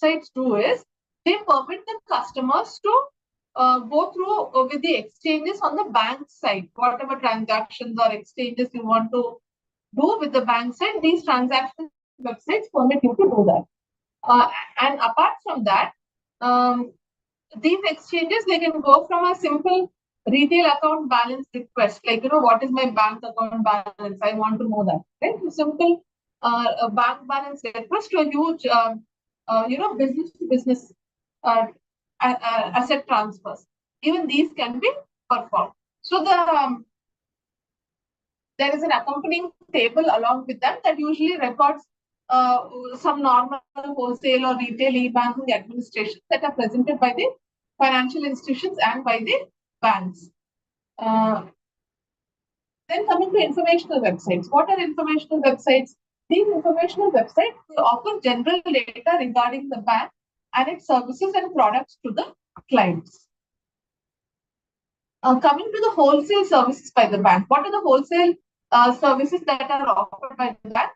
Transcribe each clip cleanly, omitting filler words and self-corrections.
websites do is they permit the customers to go through with the exchanges on the bank side, whatever transactions or exchanges you want to do with the bank side, these transaction websites permit you to do that. And apart from that, these exchanges, they can go from a simple retail account balance request, like, what is my bank account balance? I want to know that, right? A simple a bank balance request to a huge, business to business asset transfers. Even these can be performed. So there is an accompanying table along with them that usually records some normal wholesale or retail e-banking administrations that are presented by the financial institutions and by the banks. Then coming to informational websites. What are informational websites? These informational websites, they offer general data regarding the bank and its services and products to the clients. Coming to the wholesale services by the bank. What are the wholesale services that are offered by the bank?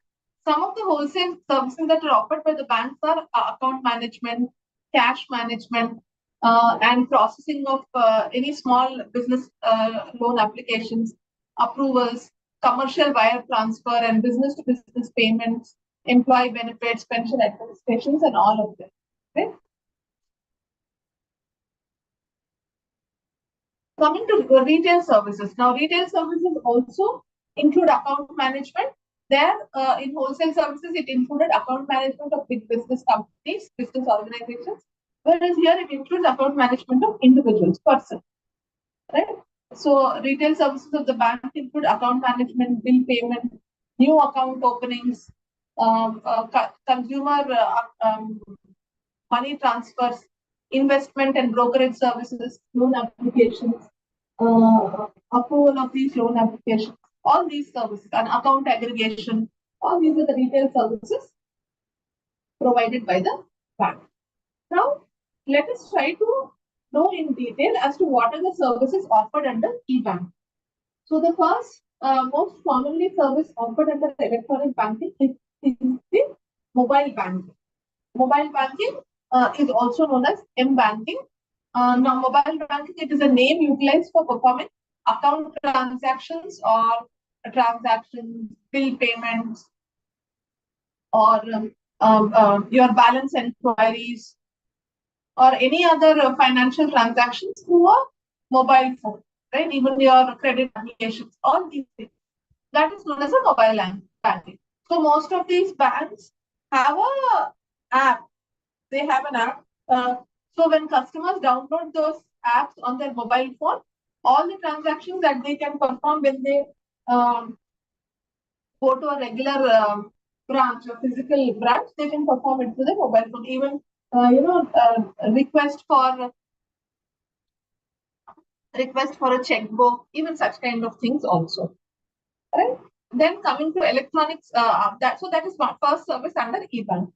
Some of the wholesale services that are offered by the banks are account management, cash management, and processing of any small business loan applications, approvals, commercial wire transfer, and business-to-business payments, employee benefits, pension administrations, and all of them. Okay? Coming to retail services. Now, retail services also include account management. There, in wholesale services, it included account management of big business companies, business organizations, whereas here it includes account management of individuals, person. Right? So, retail services of the bank include account management, bill payment, new account openings, consumer money transfers, investment and brokerage services, loan applications, approval of these loan applications, all these services, and account aggregation, all these are the retail services provided by the bank. Now, let us try to know in detail as to what are the services offered under e-bank. So, the first, most commonly service offered under electronic banking is the mobile banking. Mobile banking is also known as m-banking. Now, mobile banking, it is a name utilized for performing account transactions or transactions, bill payments, or your balance inquiries, or any other financial transactions through a mobile phone, right? Even your credit applications, all these things. That is known as a mobile banking. So, most of these banks have an app. They have an app. So when customers download those apps on their mobile phone, all the transactions that they can perform when they go to a regular branch, a physical branch, they can perform it through the mobile phone. Even request for a checkbook, even such kind of things also. Right? Then coming to electronics, that is one first service under e-bank.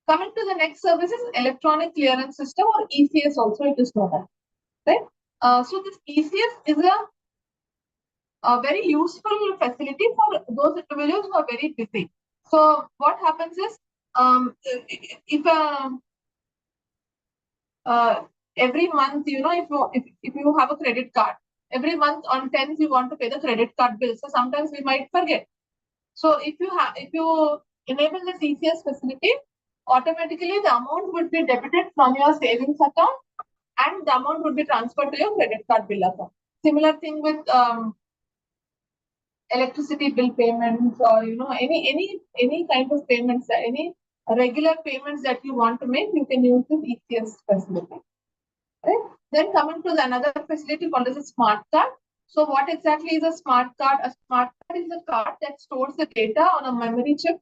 Coming to the next service is electronic clearance system, or ECS also it is known as, right? So this ECS is a very useful facility for those individuals who are very busy. So what happens is, if every month, if you have a credit card, every month on 10th you want to pay the credit card bill. So sometimes we might forget. So if you enable this ECS facility, automatically the amount would be debited from your savings account and the amount would be transferred to your credit card bill account. Similar thing with electricity bill payments, or any kind of payments, any regular payments that you want to make, you can use this ECS facility. Right? Then coming to another facility called as a smart card. So what exactly is a smart card? A smart card is a card that stores the data on a memory chip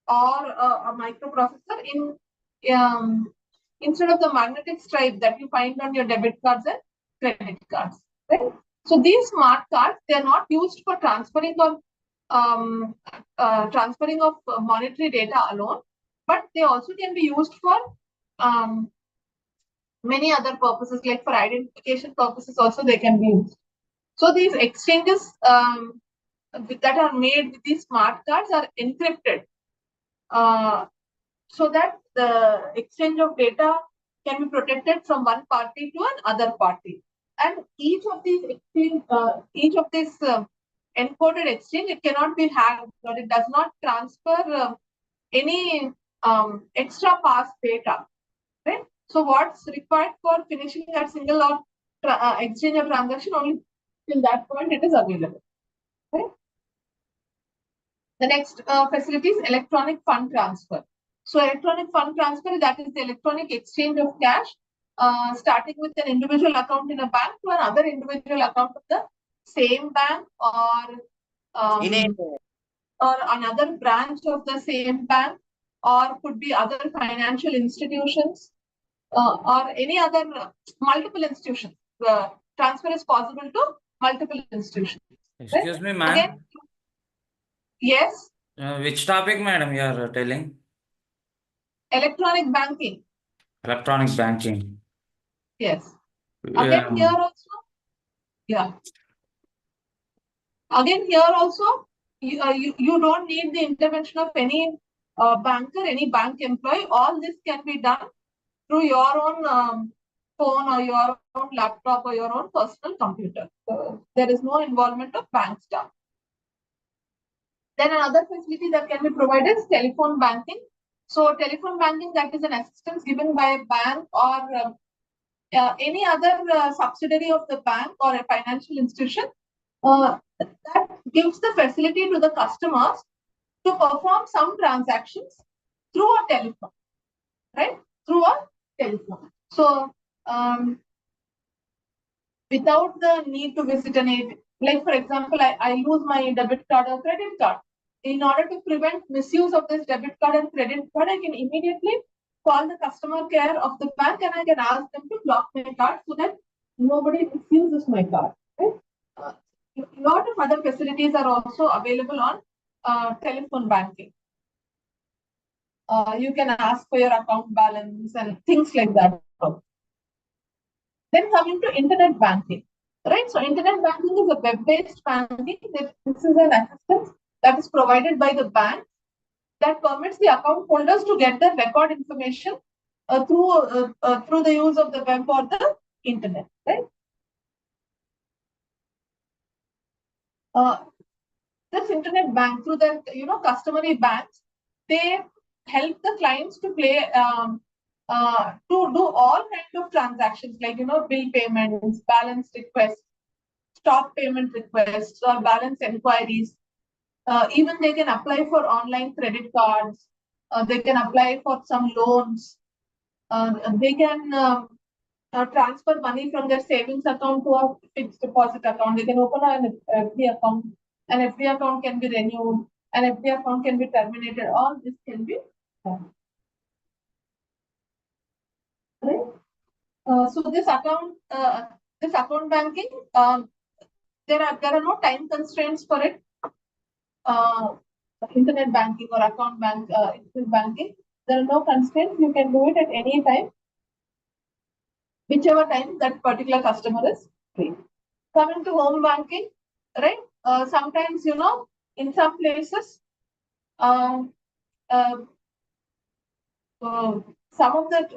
or a microprocessor instead of the magnetic stripe that you find on your debit cards and credit cards. Right? So these smart cards, they are not used for transferring of monetary data alone, but they also can be used for many other purposes, like for identification purposes also they can be used. So these exchanges that are made with these smart cards are encrypted, so that the exchange of data can be protected from one party to another party. And each of these encoded exchange, it cannot be hacked, but it does not transfer any extra pass data, right? So what's required for finishing that single or exchange or transaction, only till that point it is available, right? The next facility is electronic fund transfer. So electronic fund transfer, that is the electronic exchange of cash, starting with an individual account in a bank to another individual account of the same bank, or another branch of the same bank, or could be other financial institutions, or any other multiple institutions. The transfer is possible to multiple institutions. Excuse me, ma'am. Again, yes. Which topic, madam, you are telling? Electronic banking. Electronic banking. Yes. Again, here also, yeah. Again, here also, you don't need the intervention of any banker, any bank employee. All this can be done through your own phone or your own laptop or your own personal computer. So there is no involvement of bank staff. Then another facility that can be provided is telephone banking. So telephone banking, that is an assistance given by a bank or any other subsidiary of the bank or a financial institution that gives the facility to the customers to perform some transactions through a telephone, right? Through a telephone. So without the need to visit an agent, like for example, I lose my debit card or credit card. In order to prevent misuse of this debit card and credit card, I can immediately call the customer care of the bank and I can ask them to block my card so that nobody misuses my card. Right? A lot of other facilities are also available on telephone banking. You can ask for your account balance and things like that. Then coming to internet banking, right? So internet banking is a web-based banking. This is an assistance that is provided by the bank that permits the account holders to get the record information through the use of the web or the internet, right? This internet bank, through the customary banks, they help the clients to to do all kinds of transactions like bill payments, balance requests, stop payment requests, or balance inquiries. Even they can apply for online credit cards. They can apply for some loans. They can transfer money from their savings account to a fixed deposit account. They can open an FD account. An FD account can be renewed. An FD account can be terminated. All this can be done. Right? So this account banking, there are no time constraints for it. Internet banking or internet banking, there are no constraints. You can do it at any time, whichever time that particular customer is free. Coming to home banking, right? Sometimes, in some places, some of the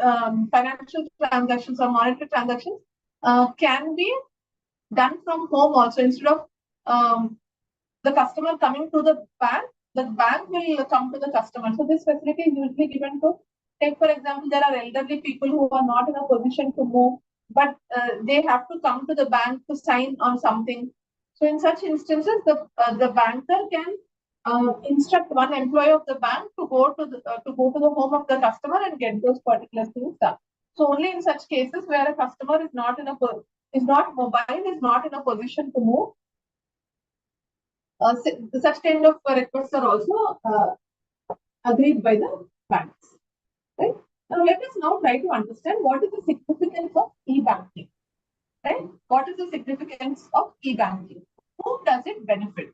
financial transactions or monetary transactions can be done from home also. Instead of the customer coming to the bank will come to the customer. So this facility is usually given to, take for example, there are elderly people who are not in a position to move, but they have to come to the bank to sign on something. So in such instances, the banker can instruct one employee of the bank to go to the home of the customer and get those particular things done. So only in such cases where a customer is not mobile, is not in a position to move, such kind of requests are also agreed by the banks. Right? Now let us now try to understand what is the significance of e-banking. Right? What is the significance of e-banking? Whom does it benefit?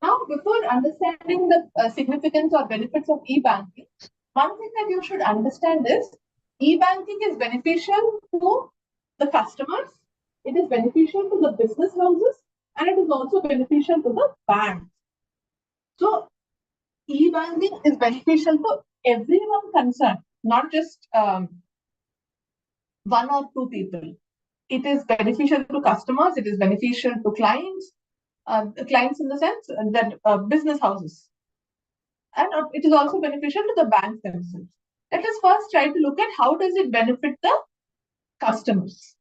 Now, before understanding the significance or benefits of e-banking, one thing that you should understand is e-banking is beneficial to the customers, it is beneficial to the business houses, and it is also beneficial to the banks. So, e-banking is beneficial to everyone concerned. not just one or two people. It is beneficial to customers. It is beneficial to clients. Clients in the sense that business houses, and it is also beneficial to the banks themselves. Let us first try to look at how does it benefit the customers.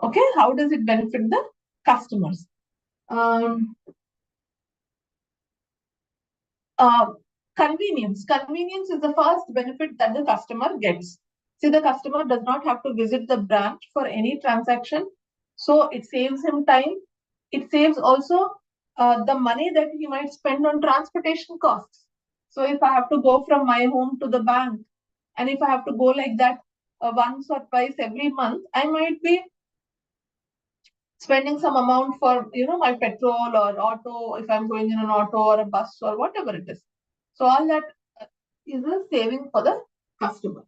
Okay, how does it benefit the customers? Convenience. Convenience is the first benefit that the customer gets. See, the customer does not have to visit the branch for any transaction, so it saves him time. It saves also the money that he might spend on transportation costs. So if I have to go from my home to the bank, and if I have to go like that once or twice every month, I might be spending some amount for my petrol or auto, if I'm going in an auto or a bus or whatever it is. So all that is a saving for the customer,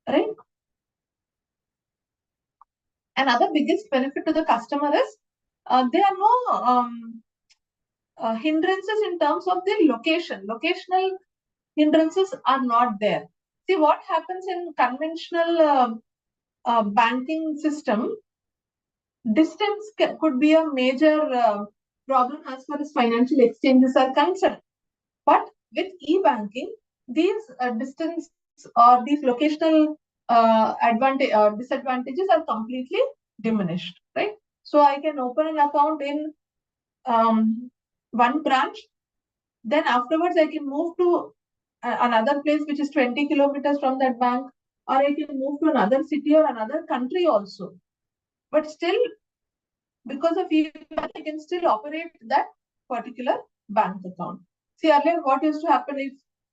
right? Another biggest benefit to the customer is there are no hindrances in terms of the location. Locational hindrances are not there. See, what happens in conventional banking system, distance could be a major problem as far as financial exchanges are concerned. But with e-banking, these distance or these locational disadvantages are completely diminished, right? So I can open an account in one branch, then afterwards I can move to another place which is 20 kilometers from that bank, or I can move to another city or another country also. But still, because of e-banking, I can still operate that particular bank account. See, earlier what used to happen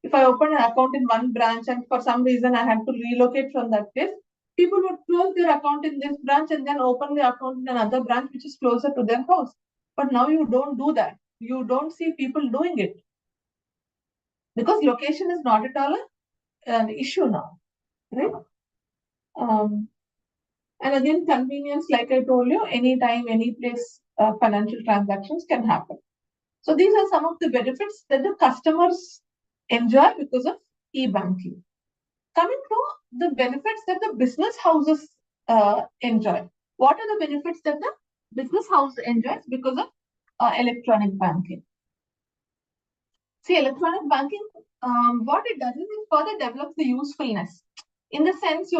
if I open an account in one branch and for some reason I had to relocate from that place, people would close their account in this branch and then open the account in another branch which is closer to their house. But now you don't do that. You don't see people doing it because location is not at all an issue now, right? And again, convenience, like I told you, anytime, any place, financial transactions can happen. So these are some of the benefits that the customers enjoy because of e-banking. Coming to the benefits that the business houses enjoy. What are the benefits that the business house enjoys because of electronic banking? See, electronic banking, what it does is it further develops the usefulness. In the sense,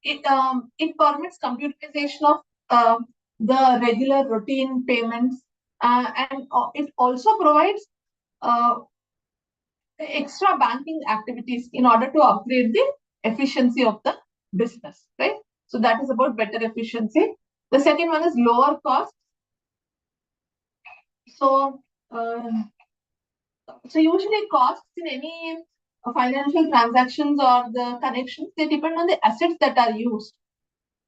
it permits computerization of the regular routine payments, and it also provides extra banking activities in order to upgrade the efficiency of the business, right? So that is about better efficiency. The second one is lower cost. So, usually costs in any financial transactions or the connections, they depend on the assets that are used.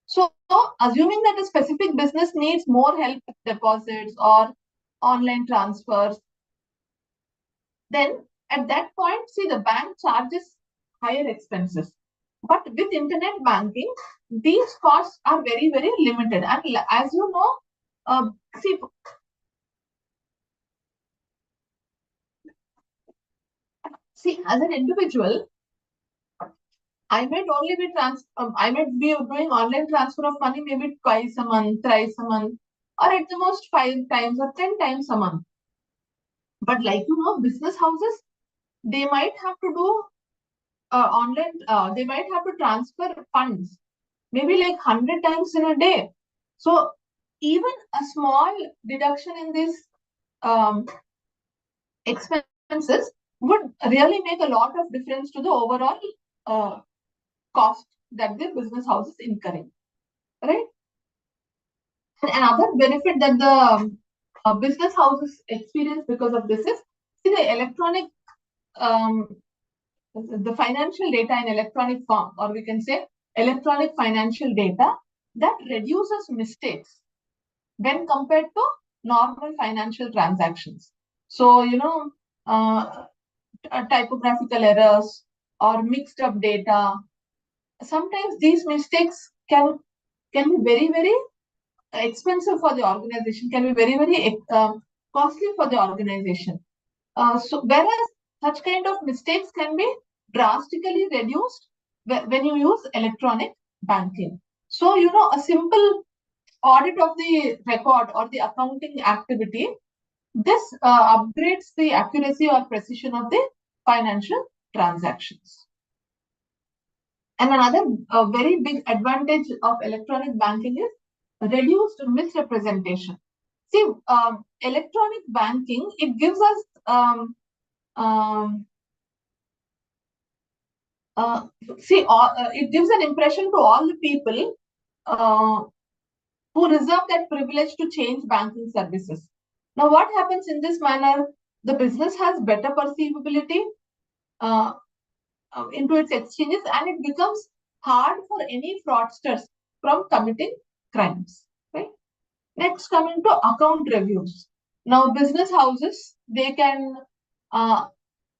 So, assuming that a specific business needs more help with deposits or online transfers, then at that point, see, the bank charges higher expenses. But with internet banking, these costs are very, very limited. And as you know, see, as an individual, I might only be I might be doing online transfer of money maybe twice a month, thrice a month, or at the most 5 times or 10 times a month. But like business houses, they might have to do online. They might have to transfer funds maybe like 100 times in a day. So even a small deduction in these expenses would really make a lot of difference to the overall cost that the business house is incurring, right? And another benefit that the business houses experience because of this is, see, the electronic, the financial data in electronic form, or we can say electronic financial data, that reduces mistakes when compared to normal financial transactions. So, typographical errors or mixed up data, sometimes these mistakes can be very, very expensive for the organization, can be very, very costly for the organization. So whereas such kind of mistakes can be drastically reduced when you use electronic banking. So, a simple audit of the record or the accounting activity, this upgrades the accuracy or precision of the financial transactions. And another very big advantage of electronic banking is reduced misrepresentation. See, electronic banking, it gives us it gives an impression to all the people who reserve that privilege to change banking services. Now, what happens in this manner? The business has better perceivability into its exchanges, and it becomes hard for any fraudsters from committing crimes. Right? Next, coming to account reviews. Now, business houses, they can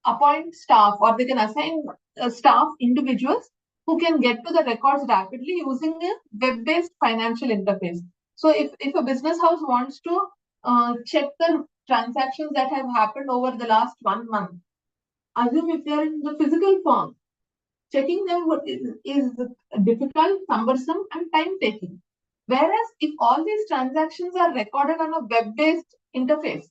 appoint staff, or they can assign staff individuals who can get to the records rapidly using a web-based financial interface. So if a business house wants to check the transactions that have happened over the last 1 month, assume if they are in the physical form, checking them is difficult, cumbersome, and time-taking. Whereas if all these transactions are recorded on a web-based interface,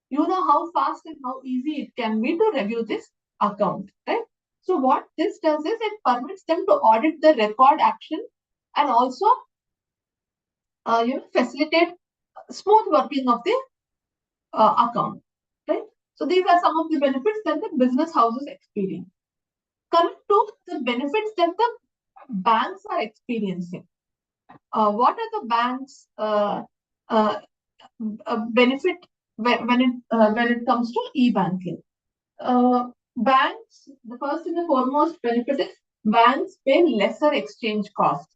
you know how fast and how easy it can be to review this account, right? So what this does is it permits them to audit the record action and also facilitate smooth working of the account, right? So these are some of the benefits that the business houses experience. Coming to the benefits that the banks are experiencing. What are the banks' benefit when it comes to e-banking? Banks, the first and the foremost benefit is banks pay lesser exchange costs.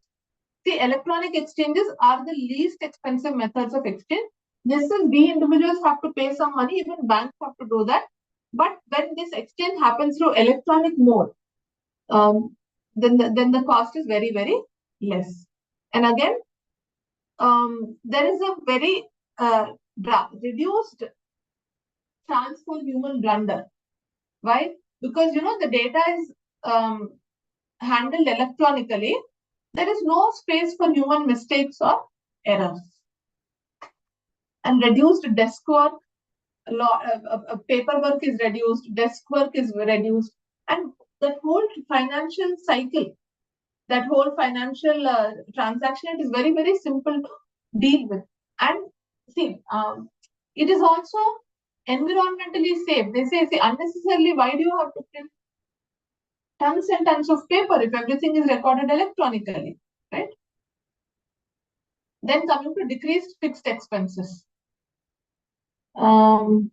See, electronic exchanges are the least expensive methods of exchange. Just as we individuals have to pay some money, even banks have to do that. But when this exchange happens through electronic mode, then the cost is very, very less. And again, there is a very reduced chance for human blunder. Why? Because the data is handled electronically. There is no space for human mistakes or errors. And reduced desk work, paperwork is reduced, desk work is reduced, and that whole financial cycle, that whole financial transaction, it is very, very simple to deal with. And see, it is also environmentally safe. They say, unnecessarily, why do you have to print tons and tons of paper if everything is recorded electronically, right? Then coming to decreased fixed expenses. Banks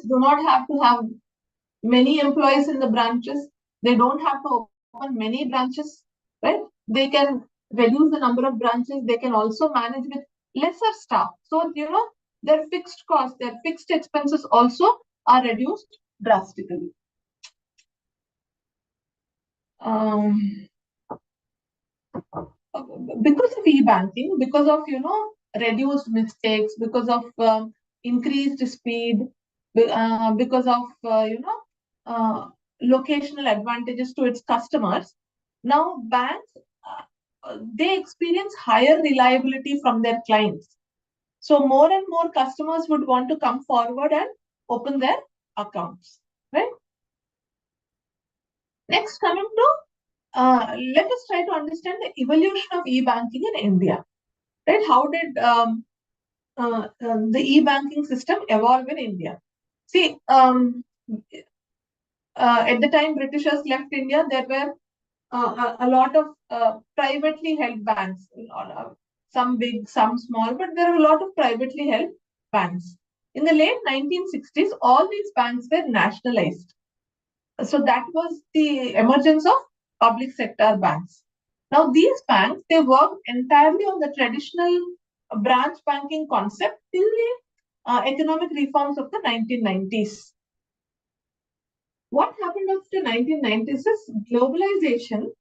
do not have to have many employees in the branches. They don't have to open many branches, right? They can reduce the number of branches. They can also manage with lesser staff. So, their fixed costs, their fixed expenses also are reduced drastically. Because of e-banking, because of reduced mistakes, because of increased speed, because of locational advantages to its customers, now banks they experience higher reliability from their clients. So more and more customers would want to come forward and open their accounts, right? Next, coming to let us try to understand the evolution of e-banking in India. Right? How did the e-banking system evolve in India? See, at the time Britishers left India, there were a lot of privately held banks. Some big, some small, but there are a lot of privately held banks. In the late 1960s, all these banks were nationalized. So that was the emergence of public sector banks. Now, these banks, they worked entirely on the traditional branch banking concept till the economic reforms of the 1990s. What happened after 1990s is globalization.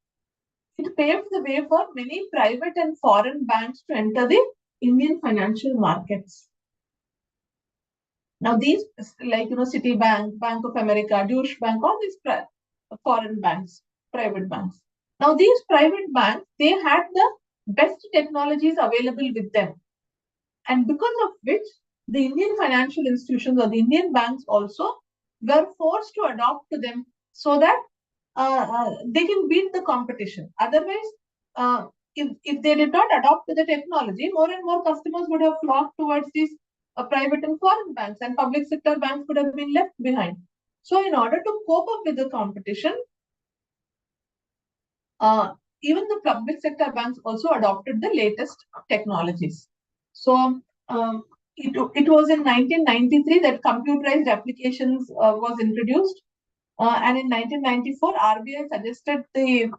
It paved the way for many private and foreign banks to enter the Indian financial markets. Now these, like Citibank, Bank of America, Deutsche Bank, all these foreign banks, private banks. Now these private banks, they had the best technologies available with them, and because of which the Indian financial institutions or the Indian banks also were forced to adopt to them, so that they can beat the competition. Otherwise, if they did not adopt to the technology, more and more customers would have flocked towards these private and foreign banks, and public sector banks would have been left behind. So, in order to cope up with the competition, even the public sector banks also adopted the latest technologies. So, it was in 1993 that computerized applications was introduced, and in 1994, RBI suggested the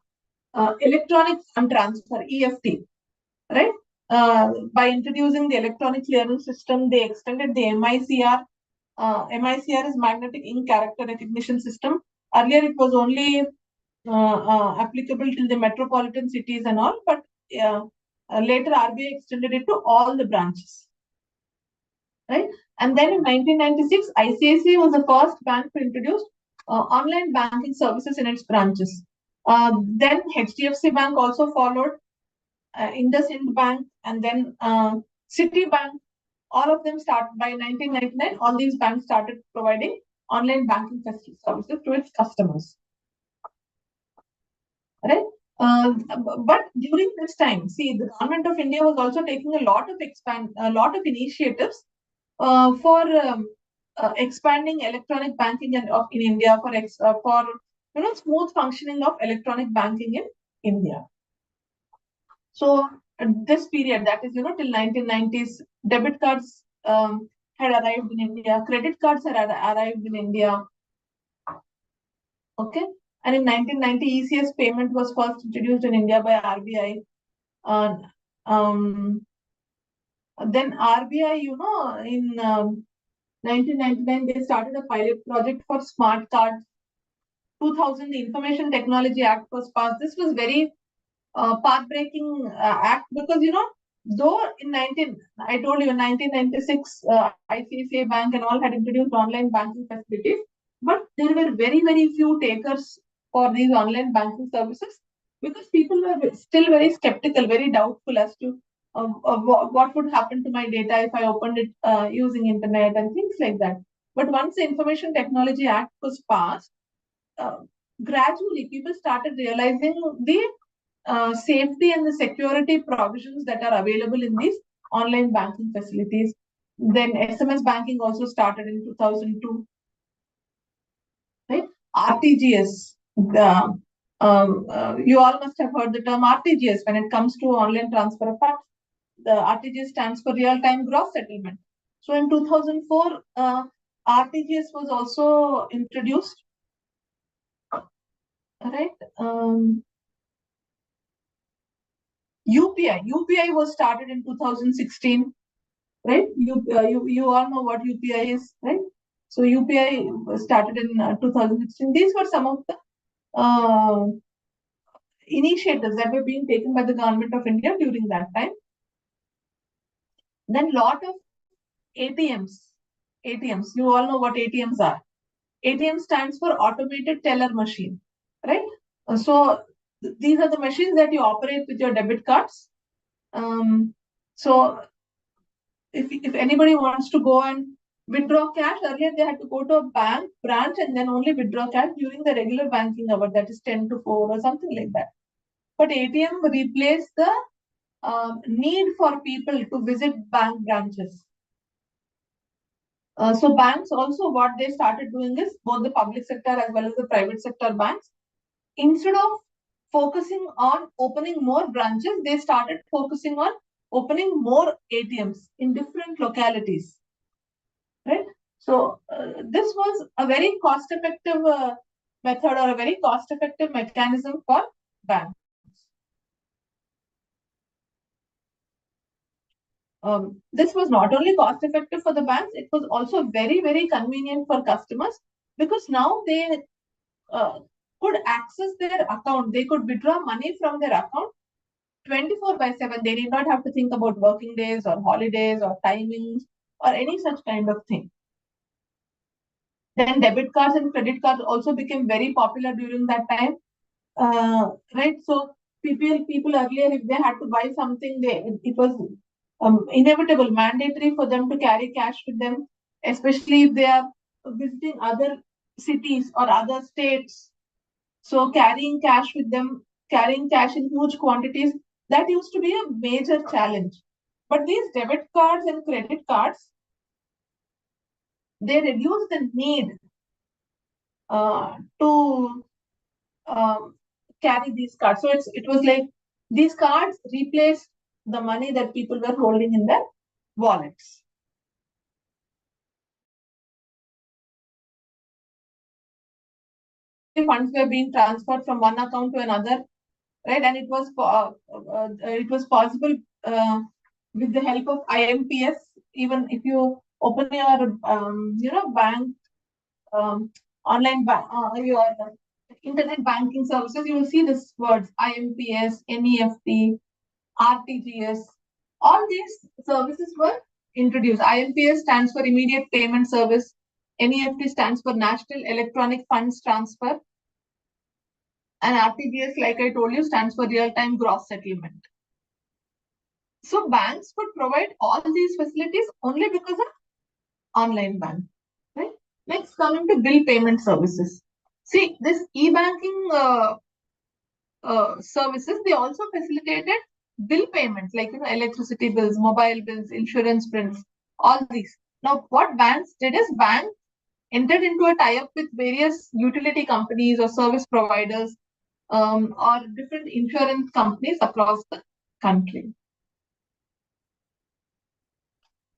electronic fund transfer (EFT), right? By introducing the electronic clearance system, they extended the MICR. MICR is Magnetic Ink Character Recognition System. Earlier, it was only applicable to the metropolitan cities and all, but later RBI extended it to all the branches, right? And then in 1996, ICICI was the first bank to introduce online banking services in its branches. Then HDFC Bank also followed, IndusInd Bank, and then Citibank. All of them start by 1999. All these banks started providing online banking services to its customers, right? But during this time, see, the government of India was also taking a lot of initiatives for expanding electronic banking in India, for smooth functioning of electronic banking in India. So this period, that is till 1990s, debit cards had arrived in India, credit cards had arrived in India. Okay, and in 1990, ECS payment was first introduced in India by RBI. Then RBI, in 1999, they started a pilot project for smart cards. 2000, the Information Technology Act was passed. This was very path-breaking act, because though I told you in 1996, ICICI Bank and all had introduced online banking facilities, but there were very, very few takers for these online banking services, because people were still very skeptical, very doubtful as to what would happen to my data if I opened it using internet and things like that. But once the Information Technology Act was passed, gradually people started realizing the safety and the security provisions that are available in these online banking facilities. Then SMS banking also started in 2002, right? RTGS. You all must have heard the term RTGS when it comes to online transfer of funds. The RTGS stands for real-time gross settlement. So in 2004, RTGS was also introduced, right? UPI was started in 2016, right? You all know what UPI is, right? So UPI was started in 2016. These were some of the initiatives that were being taken by the government of India during that time. Then lot of ATMs. You all know what ATMs are. ATM stands for automated teller machine, right? So these are the machines that you operate with your debit cards. So if anybody wants to go and withdraw cash, earlier they had to go to a bank branch and then only withdraw cash during the regular banking hour, that is 10 to 4 or something like that. But ATM replaced the need for people to visit bank branches. So banks also, what they started doing is, both the public sector as well as the private sector banks, instead of focusing on opening more branches, they started focusing on opening more ATMs in different localities, right? So this was a very cost-effective method, or a very cost-effective mechanism for banks. This was not only cost effective for the banks, it was also very, very convenient for customers, because now they could access their account. They could withdraw money from their account 24/7. They did not have to think about working days or holidays or timings or any such kind of thing. Then debit cards and credit cards also became very popular during that time. Right? So people earlier, if they had to buy something, it was inevitable, mandatory for them to carry cash with them, especially if they are visiting other cities or other states. So carrying cash with them, carrying cash in huge quantities, that used to be a major challenge. But these debit cards and credit cards, they reduce the need to carry these cards. So it was like these cards replaced the money that people were holding in their wallets. Funds were being transferred from one account to another, right? And it was possible with the help of IMPS. Even if you open your bank online your internet banking services, you will see this words IMPS, NEFT, RTGS. All these services were introduced. IMPS stands for Immediate Payment Service. NEFT stands for National Electronic Funds Transfer. And RTGS, like I told you, stands for Real-Time Gross Settlement. So banks could provide all these facilities only because of online bank. Right? Next, coming to bill payment services. See, this e-banking services, they also facilitated bill payments like electricity bills, mobile bills, insurance bills, all these. Now, what banks did is banks entered into a tie-up with various utility companies or service providers or different insurance companies across the country.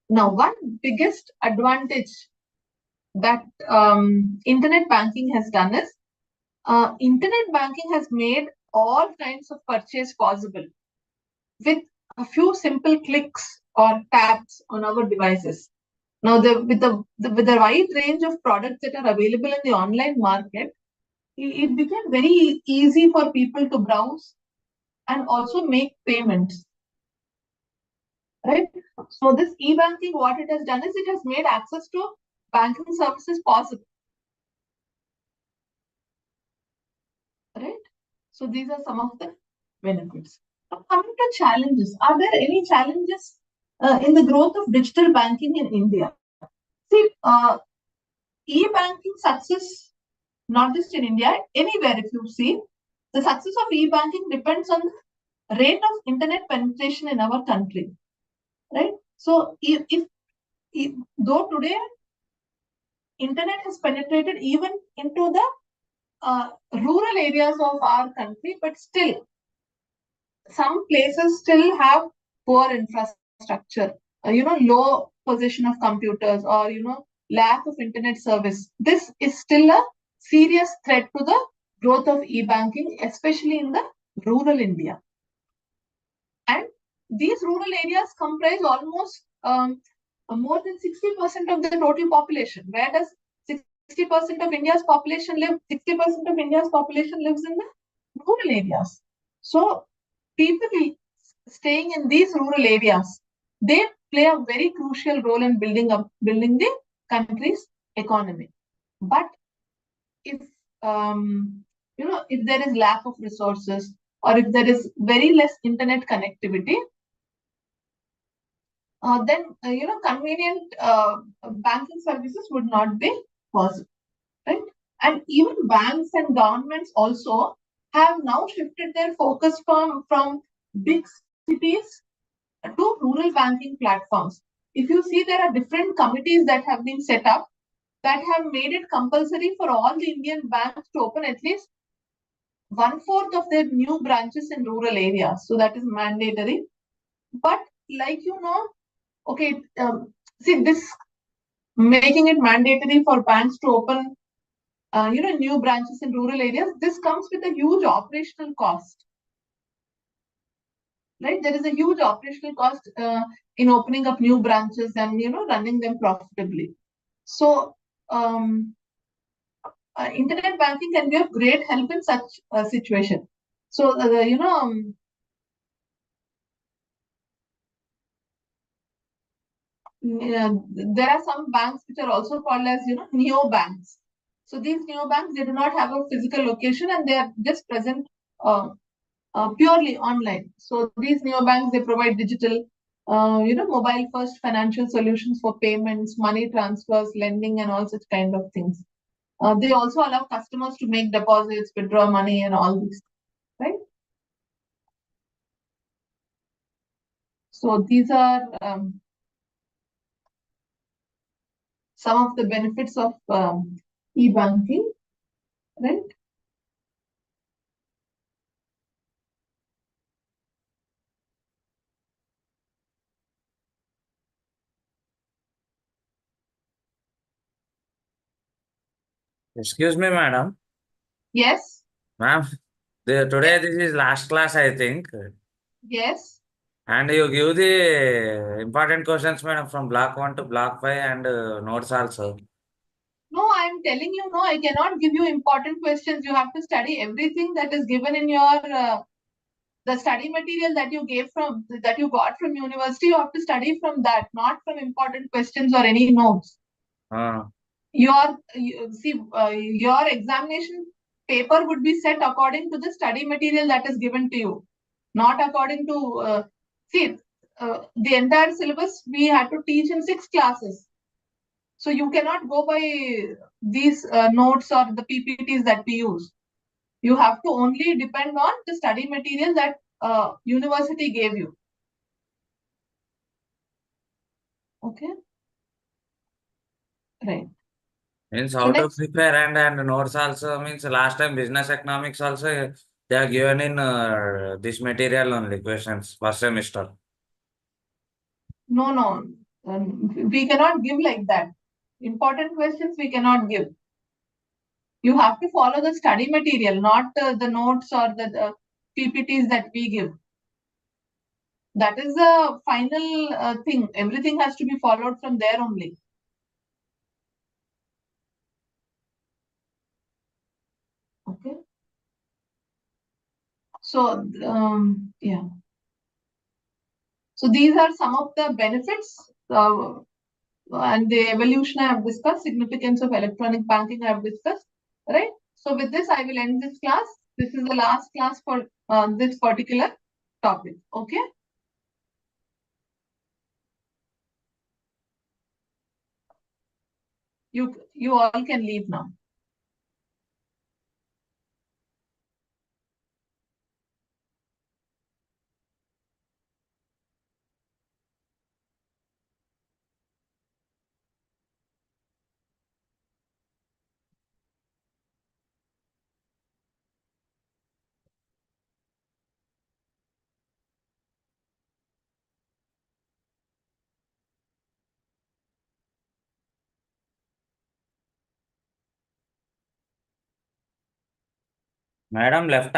Now, one biggest advantage that internet banking has done is internet banking has made all kinds of purchase possible with a few simple clicks or taps on our devices. Now, with the wide range of products that are available in the online market, it became very easy for people to browse and also make payments. Right? So this e-banking, what it has done is it has made access to banking services possible. Right? So these are some of the benefits. Now, coming to challenges, are there any challenges in the growth of digital banking in India? See, e-banking success, not just in India, anywhere if you see, the success of e-banking depends on the rate of internet penetration in our country. Right? So if though today internet has penetrated even into the rural areas of our country, but still some places still have poor infrastructure, low position of computers, or lack of internet service. This is still a serious threat to the growth of e-banking, especially in the rural India. And these rural areas comprise almost more than 60% of the total population. Where does 60% of India's population live? 60% of India's population lives in the rural areas. So people staying in these rural areas, they play a very crucial role in building the country's economy. But if if there is lack of resources, or if there is very less internet connectivity, then convenient banking services would not be possible, right? And even banks and governments also have now shifted their focus from big cities to rural banking platforms. If you see, there are different committees that have been set up that have made it compulsory for all the Indian banks to open at least 1/4 of their new branches in rural areas. So that is mandatory. But like okay, see, this making it mandatory for banks to open new branches in rural areas, this comes with a huge operational cost. Right? There is a huge operational cost in opening up new branches and running them profitably. So internet banking can be of great help in such a situation. So there are some banks which are also called as neo banks. So these neo banks, they do not have a physical location and they are just present uh, purely online. So these neobanks, they provide digital, mobile first financial solutions for payments, money transfers, lending, and all such kind of things. They also allow customers to make deposits, withdraw money, and all these, right? So these are some of the benefits of e-banking, right? Excuse me, madam. Yes, Ma'am, today this is last class, I think. yes. And you give the important questions, madam, from block 1 to block 5 and notes also. No, I'm telling you, no, I cannot give you important questions. You have to study everything that is given in your the study material that you got from university. You have to study from that, not from important questions or any notes. Uh, Your examination paper would be set according to the study material that is given to you, not according to see the entire syllabus we had to teach in 6 classes. So you cannot go by these notes or the PPTs that we use. You have to only depend on the study material that university gave you. Okay, right. means So how to next, prepare and notes also means last time business economics also they are given in this material only questions first semester. no, we cannot give like that. Important questions we cannot give. You have to follow the study material, not the notes or the PPTs that we give. That is the final thing. Everything has to be followed from there only. Okay. So, yeah. So these are some of the benefits and the evolution I have discussed, significance of electronic banking I have discussed, right? So with this, I will end this class. This is the last class for this particular topic. Okay. You all can leave now. Madam left